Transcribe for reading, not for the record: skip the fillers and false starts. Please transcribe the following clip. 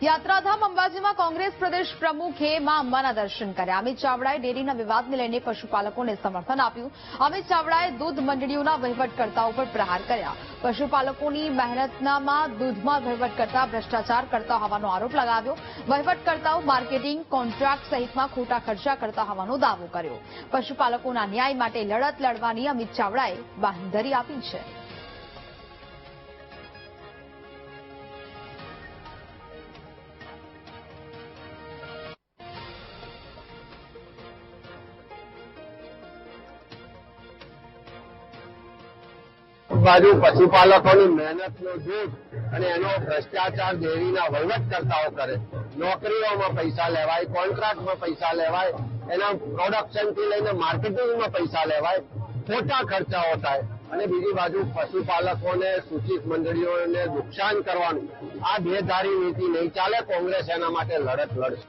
યાત્રાધામ અંબાજીમાં કોંગ્રેસ પ્રદેશ પ્રમુખે માં અંબાના દર્શન કર્યા। અમિત ચાવડાએ ડેરીના વિવાદને લઈને પશુપાલકોને સમર્થન આપ્યું। અમિત ચાવડાએ દૂધ મંડળીઓના વહીવટકર્તાઓ પર પ્રહાર કર્યા। પશુપાલકોની મહેનતનામાં દૂધમાં વહીવટ કરતા ભ્રષ્ટાચાર કરતા હોવાનો આરોપ લગાવ્યો। વહીવટકર્તાઓ માર્કેટિંગ, કોન્ટ્રાક્ટ સહિતમાં ખોટા ખર્ચા કરતા હોવાનો દાવો કર્યો। પશુપાલકોના ન્યાય માટે લડત લડવાની અમિત ચાવડાએ બાંહેધરી આપી છે। બાજુ પશુપાલકોની મહેનતનો દૂધ અને એનો ભ્રષ્ટાચાર ડેરીના વહીવટકર્તાઓ કરે। નોકરીઓમાં પૈસા લેવાય, કોન્ટ્રાક્ટમાં પૈસા લેવાય, એના પ્રોડક્શનથી લઈને માર્કેટિંગમાં પૈસા લેવાય, ખોટા ખર્ચાઓ થાય અને બીજી બાજુ પશુપાલકોને, સૂચિત મંડળીઓને નુકસાન કરવાનું, આ બેધારી નીતિ નહીં ચાલે। કોંગ્રેસ એના માટે લડત લડશે।